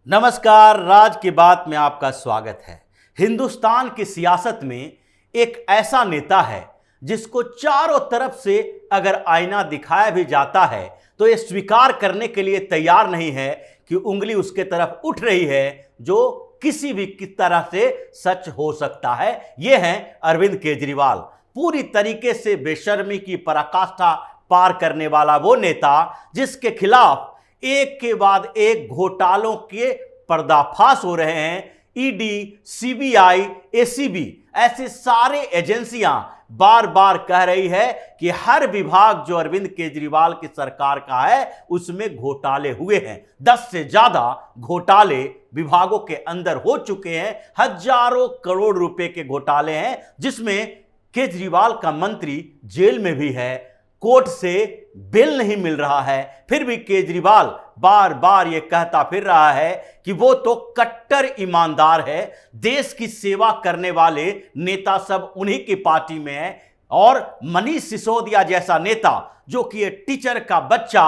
नमस्कार, राज की बात में आपका स्वागत है। हिंदुस्तान की सियासत में एक ऐसा नेता है जिसको चारों तरफ से अगर आईना दिखाया भी जाता है तो ये स्वीकार करने के लिए तैयार नहीं है कि उंगली उसके तरफ उठ रही है, जो किसी भी किस तरह से सच हो सकता है। ये है अरविंद केजरीवाल। पूरी तरीके से बेशर्मी की पराकाष्ठा पार करने वाला वो नेता जिसके खिलाफ एक के बाद एक घोटालों के पर्दाफाश हो रहे हैं। ईडी, सीबीआई, एसीबी ऐसे सारे एजेंसियां बार बार कह रही है कि हर विभाग जो अरविंद केजरीवाल की सरकार का है उसमें घोटाले हुए हैं। 10 से ज्यादा घोटाले विभागों के अंदर हो चुके हैं। हजारों करोड़ रुपए के घोटाले हैं, जिसमें केजरीवाल का मंत्री जेल में भी है। कोर्ट से बेल नहीं मिल रहा है, फिर भी केजरीवाल बार बार यह कहता फिर रहा है कि वो तो कट्टर ईमानदार है, देश की सेवा करने वाले नेता सब उन्हीं की पार्टी में है। और मनीष सिसोदिया जैसा नेता जो कि एक टीचर का बच्चा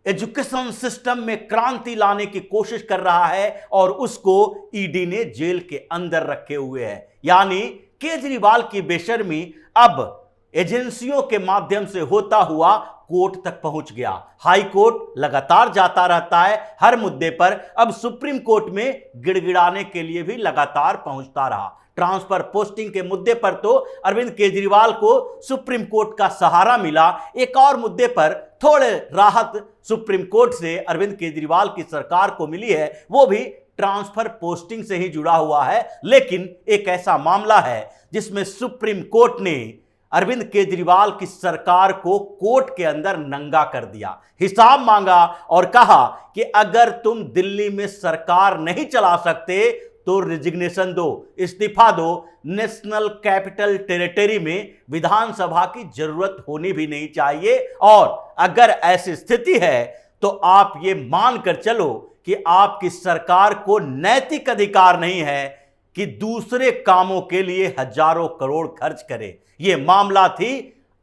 एजुकेशन सिस्टम में क्रांति लाने की कोशिश कर रहा है और उसको ईडी ने जेल के अंदर रखे हुए है। यानी केजरीवाल की बेशर्मी अब एजेंसियों के माध्यम से होता हुआ कोर्ट तक पहुंच गया। हाई कोर्ट लगातार जाता रहता है हर मुद्दे पर, अब सुप्रीम कोर्ट में गिड़गिड़ाने के लिए भी लगातार पहुंचता रहा। ट्रांसफर पोस्टिंग के मुद्दे पर तो अरविंद केजरीवाल को सुप्रीम कोर्ट का सहारा मिला। एक और मुद्दे पर थोड़े राहत सुप्रीम कोर्ट से अरविंद केजरीवाल की सरकार को मिली है, वो भी ट्रांसफर पोस्टिंग से ही जुड़ा हुआ है। लेकिन एक ऐसा मामला है जिसमें सुप्रीम कोर्ट ने अरविंद केजरीवाल की सरकार को कोर्ट के अंदर नंगा कर दिया, हिसाब मांगा और कहा कि अगर तुम दिल्ली में सरकार नहीं चला सकते तो रिजिग्नेशन दो, इस्तीफा दो। नेशनल कैपिटल टेरिटरी में विधानसभा की जरूरत होनी भी नहीं चाहिए, और अगर ऐसी स्थिति है तो आप ये मानकर चलो कि आपकी सरकार को नैतिक अधिकार नहीं है कि दूसरे कामों के लिए हजारों करोड़ खर्च करे। यह मामला थी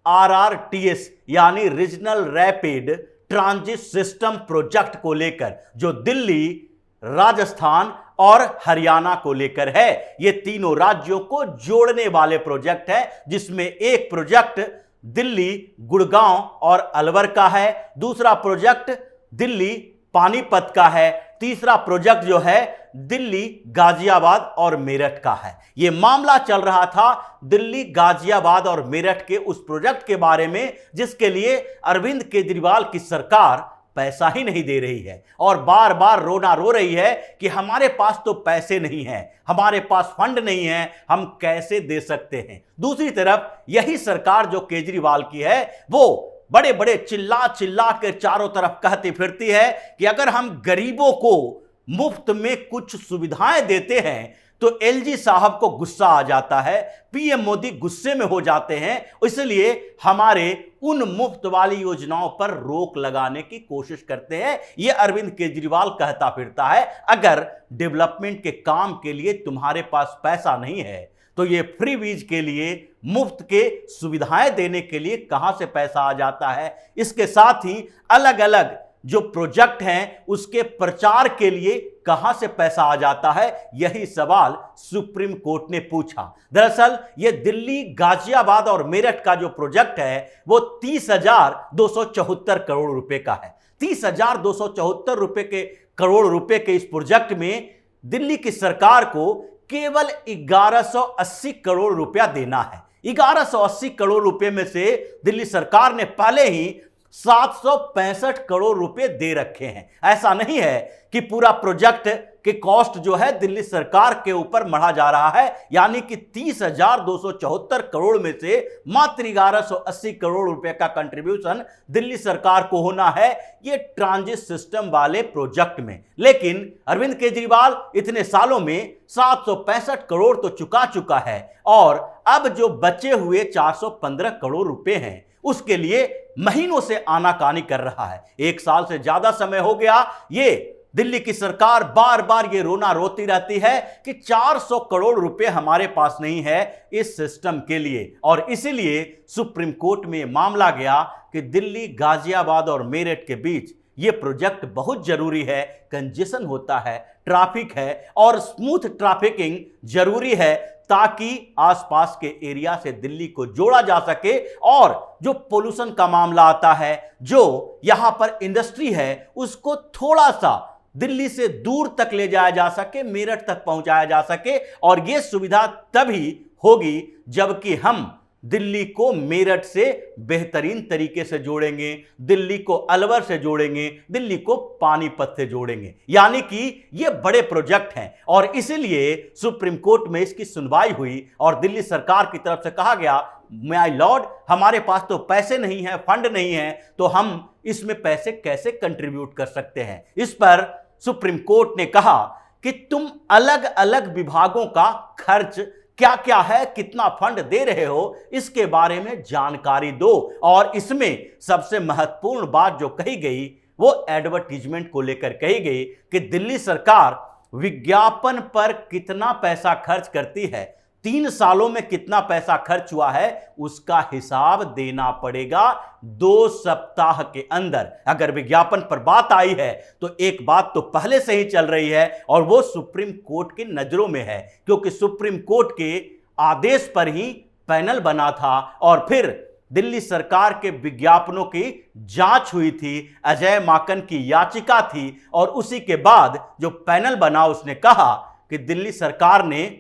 आरआरटीएस यानी regional rapid transit system project को लेकर, जो दिल्ली, राजस्थान और हरियाणा को लेकर है। यह तीनों राज्यों को जोड़ने वाले प्रोजेक्ट है, जिसमें एक प्रोजेक्ट दिल्ली, गुड़गांव और अलवर का है, दूसरा प्रोजेक्ट दिल्ली पानीपत का है, तीसरा प्रोजेक्ट जो है दिल्ली, गाजियाबाद और मेरठ का है। यह मामला चल रहा था दिल्ली, गाजियाबाद और मेरठ के उस प्रोजेक्ट के बारे में जिसके लिए अरविंद केजरीवाल की सरकार पैसा ही नहीं दे रही है और बार बार रोना रो रही है कि हमारे पास तो पैसे नहीं हैं, हमारे पास फंड नहीं है, हम कैसे दे सकते हैं। दूसरी तरफ यही सरकार जो केजरीवाल की है वो बड़े बड़े चिल्ला चिल्ला कर चारों तरफ कहती फिरती है कि अगर हम गरीबों को मुफ्त में कुछ सुविधाएं देते हैं तो एलजी साहब को गुस्सा आ जाता है, पीएम मोदी गुस्से में हो जाते हैं, इसलिए हमारे उन मुफ्त वाली योजनाओं पर रोक लगाने की कोशिश करते हैं। यह अरविंद केजरीवाल कहता फिरता है। अगर डेवलपमेंट के काम के लिए तुम्हारे पास पैसा नहीं है तो ये फ्री वीज के लिए, मुफ्त के सुविधाएं देने के लिए कहां से पैसा आ जाता है। इसके साथ ही अलग अलग जो प्रोजेक्ट हैं उसके प्रचार के लिए कहां से पैसा आ जाता है, यही सवाल सुप्रीम कोर्ट ने पूछा। दरअसल यह दिल्ली, गाजियाबाद और मेरठ का जो प्रोजेक्ट है वो 30,274 करोड़ रुपए का है। 30,274 करोड़ रुपए के इस प्रोजेक्ट में दिल्ली की सरकार को केवल 1180 करोड़ रुपया देना है। 1180 करोड़ रुपए में से दिल्ली सरकार ने पहले ही 765 करोड़ रुपए दे रखे हैं। ऐसा नहीं है कि पूरा प्रोजेक्ट के कॉस्ट जो है दिल्ली सरकार के ऊपर मढ़ा जा रहा है, यानी कि 30,274 करोड़ में से मात्र 1180 करोड़ रुपए का कंट्रीब्यूशन दिल्ली सरकार को होना है ये ट्रांजिट सिस्टम वाले प्रोजेक्ट में। लेकिन अरविंद केजरीवाल इतने सालों में 765 करोड़ तो चुका है और अब जो बचे हुए 415 करोड़ रुपए हैं उसके लिए महीनों से आनाकानी कर रहा है। 1 साल से ज्यादा समय हो गया। ये दिल्ली की सरकार बार बार ये रोना रोती रहती है कि 400 करोड़ रुपए हमारे पास नहीं है इस सिस्टम के लिए, और इसीलिए सुप्रीम कोर्ट में मामला गया कि दिल्ली, गाजियाबाद और मेरठ के बीच ये प्रोजेक्ट बहुत जरूरी है, कंजेशन होता है, ट्रैफिक है और स्मूथ ट्रैफिकिंग जरूरी है ताकि आसपास के एरिया से दिल्ली को जोड़ा जा सके और जो पोल्यूशन का मामला आता है, जो यहां पर इंडस्ट्री है, उसको थोड़ा सा दिल्ली से दूर तक ले जाया जा सके, मेरठ तक पहुंचाया जा सके। और यह सुविधा तभी होगी जबकि हम दिल्ली को मेरठ से बेहतरीन तरीके से जोड़ेंगे, दिल्ली को अलवर से जोड़ेंगे, दिल्ली को पानीपत से जोड़ेंगे। यानी कि ये बड़े प्रोजेक्ट हैं और इसीलिए सुप्रीम कोर्ट में इसकी सुनवाई हुई और दिल्ली सरकार की तरफ से कहा गया, माय लॉर्ड, हमारे पास तो पैसे नहीं है, फंड नहीं है, तो हम इसमें पैसे कैसे कंट्रीब्यूट कर सकते हैं। इस पर सुप्रीम कोर्ट ने कहा कि तुम अलग अलग विभागों का खर्च क्या क्या है, कितना फंड दे रहे हो, इसके बारे में जानकारी दो। और इसमें सबसे महत्वपूर्ण बात जो कही गई वो एडवर्टीजमेंट को लेकर कही गई कि दिल्ली सरकार विज्ञापन पर कितना पैसा खर्च करती है, 3 सालों में कितना पैसा खर्च हुआ है, उसका हिसाब देना पड़ेगा 2 सप्ताह के अंदर। अगर विज्ञापन पर बात आई है तो एक बात तो पहले से ही चल रही है और वो सुप्रीम कोर्ट की नजरों में है, क्योंकि सुप्रीम कोर्ट के आदेश पर ही पैनल बना था और फिर दिल्ली सरकार के विज्ञापनों की जांच हुई थी, अजय माकन की याचिका थी और उसी के बाद जो पैनल बना उसने कहा कि दिल्ली सरकार ने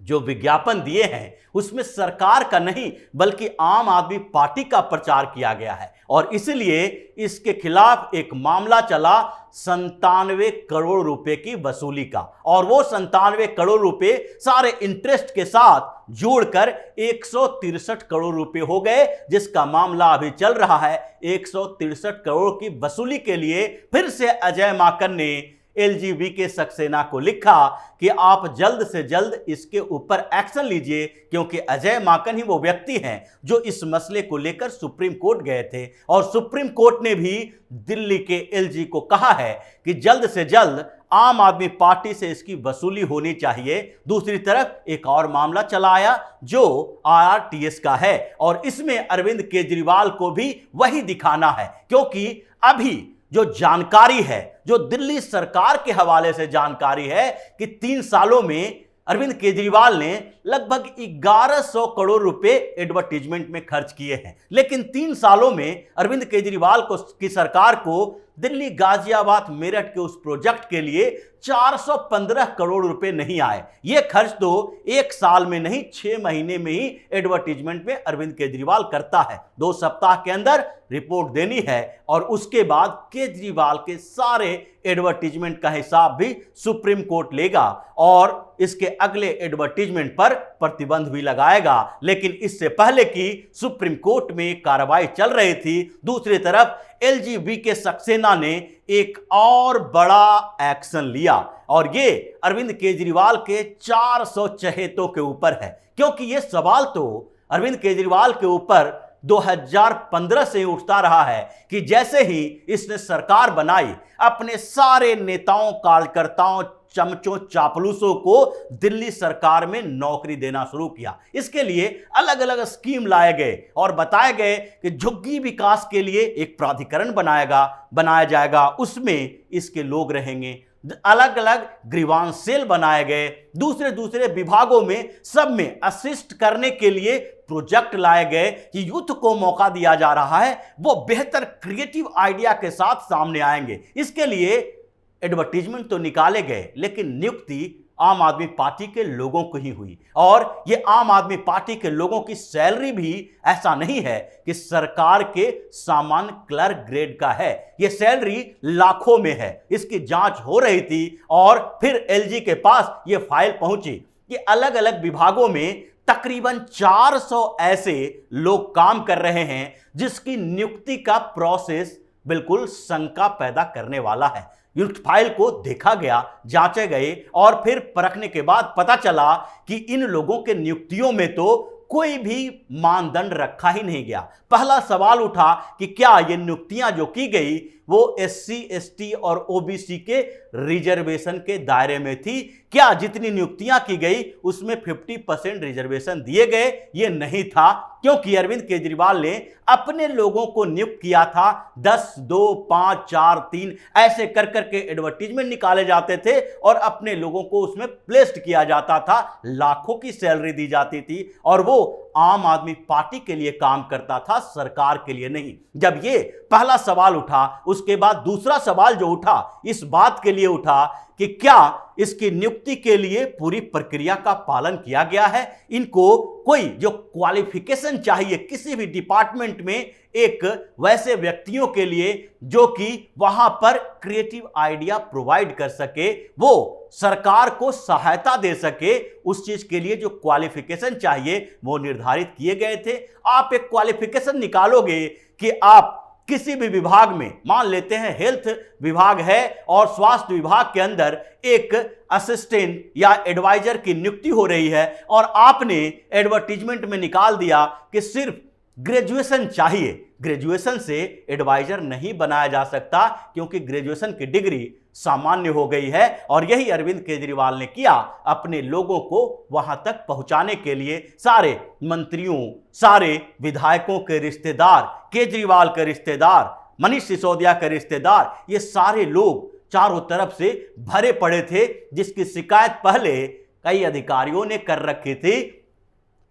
जो विज्ञापन दिए हैं उसमें सरकार का नहीं बल्कि आम आदमी पार्टी का प्रचार किया गया है और इसलिए इसके खिलाफ एक मामला चला 97 करोड़ रुपए की वसूली का। और वो 97 करोड़ रुपए सारे इंटरेस्ट के साथ जोड़कर 163 करोड़ रुपए हो गए, जिसका मामला अभी चल रहा है। 163 करोड़ की वसूली के लिए फिर से अजय माकन ने एलजीबीके सक्सेना को लिखा कि आप जल्द से जल्द इसके ऊपर एक्शन लीजिए, क्योंकि अजय माकन ही वो व्यक्ति हैं जो इस मसले को लेकर सुप्रीम कोर्ट गए थे और सुप्रीम कोर्ट ने भी दिल्ली के एलजी को कहा है कि जल्द से जल्द आम आदमी पार्टी से इसकी वसूली होनी चाहिए। दूसरी तरफ एक और मामला चला आया जो आरटीएस का है और इसमें अरविंद केजरीवाल को भी वही दिखाना है, क्योंकि अभी जो जानकारी है, जो दिल्ली सरकार के हवाले से जानकारी है कि 3 सालों में अरविंद केजरीवाल ने लगभग 1100 करोड़ रुपए एडवर्टीजमेंट में खर्च किए हैं। लेकिन 3 सालों में अरविंद केजरीवाल की सरकार को दिल्ली गाजियाबाद मेरठ के उस प्रोजेक्ट के लिए 415 करोड़ रुपए नहीं आए। यह खर्च तो 1 साल में नहीं 6 महीने में ही एडवर्टीजमेंट में अरविंद केजरीवाल करता है। 2 सप्ताह के अंदर रिपोर्ट देनी है और उसके बाद केजरीवाल के सारे एडवर्टीजमेंट का हिसाब भी सुप्रीम कोर्ट लेगा और इसके अगले एडवर्टीजमेंट पर प्रतिबंध भी लगाएगा। लेकिन इससे पहले कि सुप्रीम कोर्ट में कार्रवाई चल रही थी, दूसरी तरफ एलजीबीके सक्सेना ने एक और बड़ा एक्शन लिया और ये अरविंद केजरीवाल के 400 चहेतों के ऊपर है, क्योंकि ये सवाल तो अरविंद केजरीवाल के ऊपर 2015 से उठता रहा है कि जैसे ही इसने सरकार बनाई, अपने सारे नेताओं, कार्यकर्ताओं, चमचों, चापलूसों को दिल्ली सरकार में नौकरी देना शुरू किया। इसके लिए अलग अलग स्कीम लाए गए और बताए गए कि झुग्गी विकास के लिए एक प्राधिकरण बनाया जाएगा, उसमें इसके लोग रहेंगे। अलग अलग ग्रीवांस सेल बनाए गए, दूसरे विभागों में सब में असिस्ट करने के लिए प्रोजेक्ट लाए गए कि यूथ को मौका दिया जा रहा है, वो बेहतर क्रिएटिव आइडिया के साथ सामने आएंगे। इसके लिए एडवर्टीजमेंट तो निकाले गए, लेकिन नियुक्ति आम आदमी पार्टी के लोगों को ही हुई और ये आम आदमी पार्टी के लोगों की सैलरी भी ऐसा नहीं है कि सरकार के सामान्य क्लर्क ग्रेड का है, ये सैलरी लाखों में है। इसकी जांच हो रही थी और फिर एलजी के पास ये फाइल पहुंची कि अलग अलग विभागों में तकरीबन 400 ऐसे लोग काम कर रहे हैं जिसकी नियुक्ति का प्रोसेस बिल्कुल शंका पैदा करने वाला है। उस फाइल को देखा गया, जांचे गए और फिर परखने के बाद पता चला कि इन लोगों के नियुक्तियों में तो कोई भी मानदंड रखा ही नहीं गया। पहला सवाल उठा कि क्या ये नियुक्तियां जो की गई वो एससी, एसटी और ओबीसी के रिजर्वेशन के दायरे में थी? क्या जितनी नियुक्तियां की गई उसमें 50% रिजर्वेशन दिए गए? ये नहीं था, क्योंकि अरविंद केजरीवाल ने अपने लोगों को नियुक्त किया था। 10, 2, 5, 4, 3 ऐसे कर करके एडवर्टीजमेंट निकाले जाते थे और अपने लोगों को उसमें प्लेस्ड किया जाता था। लाखों की सैलरी दी जाती थी और वो आम आदमी पार्टी के लिए काम करता था, सरकार के लिए नहीं। जब ये पहला सवाल उठा, उसके बाद दूसरा सवाल जो उठा इस बात के लिए उठा कि क्या इसकी नियुक्ति के लिए पूरी प्रक्रिया का पालन किया गया है? इनको कोई जो क्वालिफिकेशन चाहिए किसी भी डिपार्टमेंट में एक वैसे व्यक्तियों के लिए जो कि वहां पर क्रिएटिव आइडिया प्रोवाइड कर सके, वो सरकार को सहायता दे सके, उस चीज के लिए जो क्वालिफिकेशन चाहिए वो निर्धारित किए गए थे। आप एक क्वालिफिकेशन निकालोगे कि आप किसी भी विभाग में, मान लेते हैं हेल्थ विभाग है और स्वास्थ्य विभाग के अंदर एक असिस्टेंट या एडवाइजर की नियुक्ति हो रही है और आपने एडवर्टीजमेंट में निकाल दिया कि सिर्फ ग्रेजुएशन चाहिए। ग्रेजुएशन से एडवाइजर नहीं बनाया जा सकता, क्योंकि ग्रेजुएशन की डिग्री सामान्य हो गई है और यही अरविंद केजरीवाल ने किया अपने लोगों को वहां तक पहुंचाने के लिए। सारे मंत्रियों, सारे विधायकों के रिश्तेदार, केजरीवाल के रिश्तेदार, मनीष सिसोदिया के रिश्तेदार, ये सारे लोग चारों तरफ से भरे पड़े थे, जिसकी शिकायत पहले कई अधिकारियों ने कर रखी थी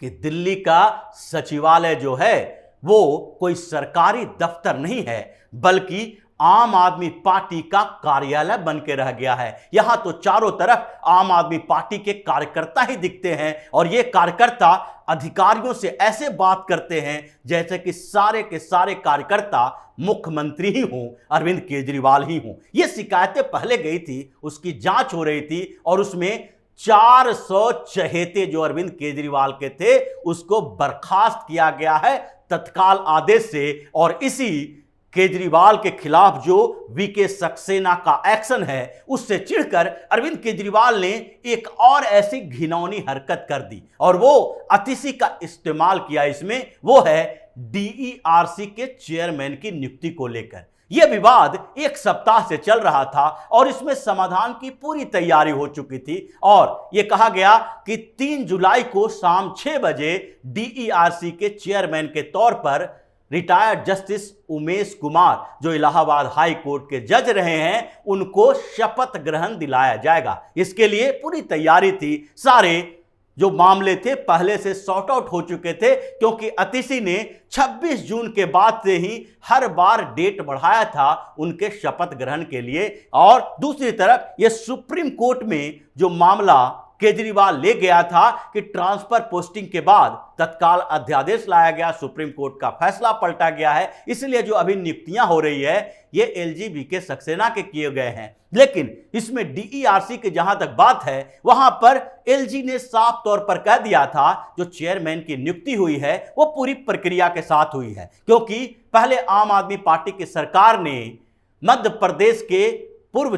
कि दिल्ली का सचिवालय जो है वो कोई सरकारी दफ्तर नहीं है, बल्कि आम आदमी पार्टी का कार्यालय बन के रह गया है। यहां तो चारों तरफ आम आदमी पार्टी के कार्यकर्ता ही दिखते हैं और ये कार्यकर्ता अधिकारियों से ऐसे बात करते हैं जैसे कि सारे के सारे कार्यकर्ता मुख्यमंत्री ही हों, अरविंद केजरीवाल ही हों। ये शिकायतें पहले गई थी, उसकी जांच हो रही थी और उसमें 400 चहेते जो अरविंद केजरीवाल के थे उसको बर्खास्त किया गया है तत्काल आदेश से। और इसी केजरीवाल के खिलाफ जो वीके सक्सेना का एक्शन है उससे चिढ़कर अरविंद केजरीवाल ने एक और ऐसी घिनौनी हरकत कर दी और वो अतिशी का इस्तेमाल किया। इसमें वो है डीईआरसी के चेयरमैन की नियुक्ति को लेकर। यह विवाद एक सप्ताह से चल रहा था और इसमें समाधान की पूरी तैयारी हो चुकी थी और यह कहा गया कि 3 जुलाई को शाम 6 बजे डीईआरसी के चेयरमैन के तौर पर रिटायर्ड जस्टिस उमेश कुमार, जो इलाहाबाद हाई कोर्ट के जज रहे हैं, उनको शपथ ग्रहण दिलाया जाएगा। इसके लिए पूरी तैयारी थी। सारे जो मामले थे पहले से सॉर्ट आउट हो चुके थे, क्योंकि अतिशी ने 26 जून के बाद से ही हर बार डेट बढ़ाया था उनके शपथ ग्रहण के लिए। और दूसरी तरफ यह सुप्रीम कोर्ट में जो मामला केजरीवाल ले गया था कि ट्रांसफर पोस्टिंग के बाद तत्काल अध्यादेश लाया गया, सुप्रीम कोर्ट का फैसला पलटा गया है। इसलिए जो अभी नियुक्तियां हो रही है ये एलजी वीके सक्सेना के किए गए हैं। लेकिन इसमें डीईआरसी की जहां तक बात है, वहां पर एलजी ने साफ तौर पर कह दिया था जो चेयरमैन की नियुक्ति हुई है वो पूरी प्रक्रिया के साथ हुई है, क्योंकि पहले आम आदमी पार्टी की सरकार ने मध्य प्रदेश के पूर्व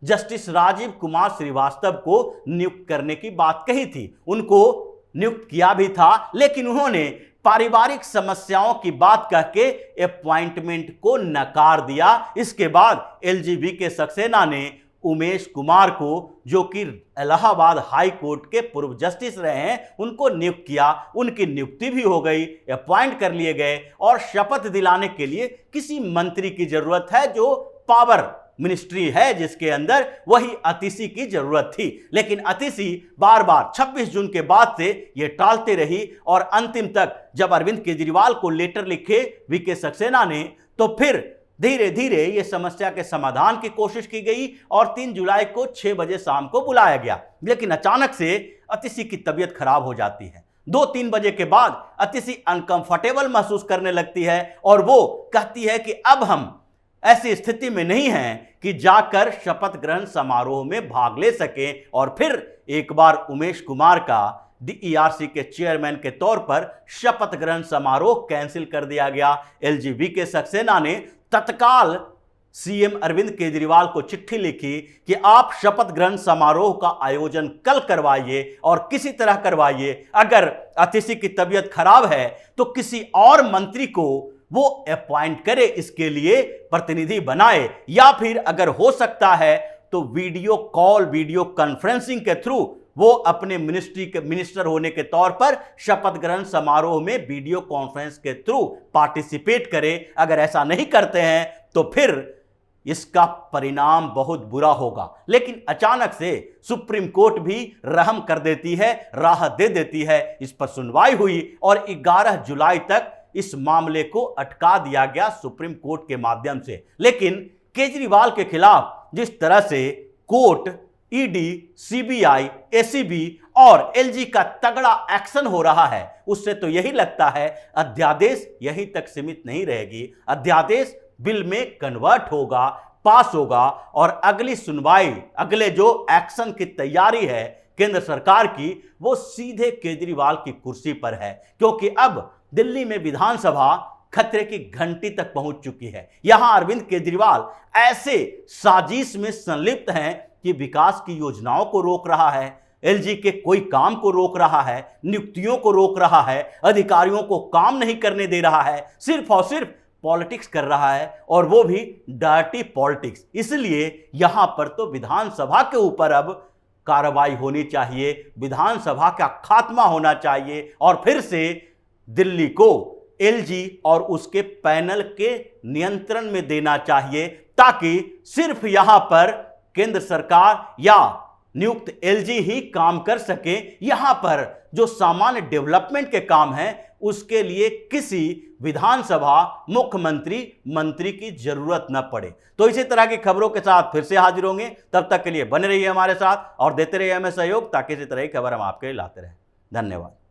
जस्टिस राजीव कुमार श्रीवास्तव को नियुक्त करने की बात कही थी। उनको नियुक्त किया भी था, लेकिन उन्होंने पारिवारिक समस्याओं की बात कह के अपॉइंटमेंट को नकार दिया। इसके बाद एलजीबीके सक्सेना ने उमेश कुमार को, जो कि इलाहाबाद हाई कोर्ट के पूर्व जस्टिस रहे हैं, उनको नियुक्त किया। उनकी नियुक्ति भी हो गई, अपॉइंट कर लिए गए और शपथ दिलाने के लिए किसी मंत्री की जरूरत है जो पावर मिनिस्ट्री है जिसके अंदर, वही अतिशी की जरूरत थी। लेकिन अतिशी बार बार 26 जून के बाद से यह टालते रही और अंतिम तक जब अरविंद केजरीवाल को लेटर लिखे वीके सक्सेना ने, तो फिर धीरे धीरे यह समस्या के समाधान की कोशिश की गई और 3 जुलाई को 6 बजे शाम को बुलाया गया। लेकिन अचानक से अतिशी की तबीयत खराब हो जाती है। 2-3 बजे के बाद अतिशी अनकंफर्टेबल महसूस करने लगती है और वो कहती है कि अब हम ऐसी स्थिति में नहीं हैं कि जाकर शपथ ग्रहण समारोह में भाग ले सकें। और फिर एक बार उमेश कुमार का डीईआरसी के चेयरमैन के तौर पर शपथ ग्रहण समारोह कैंसिल कर दिया गया। एलजीबीके सक्सेना ने तत्काल सीएम अरविंद केजरीवाल को चिट्ठी लिखी कि आप शपथ ग्रहण समारोह का आयोजन कल करवाइए और किसी तरह करवाइए। अगर अतिथि की तबीयत खराब है तो किसी और मंत्री को वो अपॉइंट करे, इसके लिए प्रतिनिधि बनाए, या फिर अगर हो सकता है तो वीडियो कॉल, वीडियो कॉन्फ्रेंसिंग के थ्रू वो अपने मिनिस्ट्री के मिनिस्टर होने के तौर पर शपथ ग्रहण समारोह में वीडियो कॉन्फ्रेंस के थ्रू पार्टिसिपेट करे। अगर ऐसा नहीं करते हैं तो फिर इसका परिणाम बहुत बुरा होगा। लेकिन अचानक से सुप्रीम कोर्ट भी रहम कर देती है, राहत दे देती है। इस पर सुनवाई हुई और 11 जुलाई तक इस मामले को अटका दिया गया सुप्रीम कोर्ट के माध्यम से। लेकिन केजरीवाल के खिलाफ जिस तरह से कोर्ट, ईडी, सीबीआई, एसीबी और एलजी का तगड़ा एक्शन हो रहा है, उससे तो यही लगता है अध्यादेश यहीं तक सीमित नहीं रहेगी। अध्यादेश बिल में कन्वर्ट होगा, पास होगा और अगली सुनवाई, अगले जो एक्शन की तैयारी है केंद्र सरकार की, वो सीधे केजरीवाल की कुर्सी पर है। क्योंकि अब दिल्ली में विधानसभा खतरे की घंटी तक पहुंच चुकी है। यहां अरविंद केजरीवाल ऐसे साजिश में संलिप्त हैं कि विकास की योजनाओं को रोक रहा है, एलजी के कोई काम को रोक रहा है, नियुक्तियों को रोक रहा है, अधिकारियों को काम नहीं करने दे रहा है, सिर्फ और सिर्फ पॉलिटिक्स कर रहा है, और वो भी डर्टी पॉलिटिक्स। इसलिए यहां पर तो विधानसभा के ऊपर अब कार्रवाई होनी चाहिए, विधानसभा का खात्मा होना चाहिए और फिर से दिल्ली को एलजी और उसके पैनल के नियंत्रण में देना चाहिए, ताकि सिर्फ यहां पर केंद्र सरकार या नियुक्त एलजी ही काम कर सके। यहां पर जो सामान्य डेवलपमेंट के काम हैं उसके लिए किसी विधानसभा, मुख्यमंत्री, मंत्री की जरूरत न पड़े। तो इसी तरह की खबरों के साथ फिर से हाजिर होंगे। तब तक के लिए बने रहिए हमारे साथ और देते रहिए हमें सहयोग, ताकि इसी तरह की खबर हम आपके लिए लाते रहें। धन्यवाद।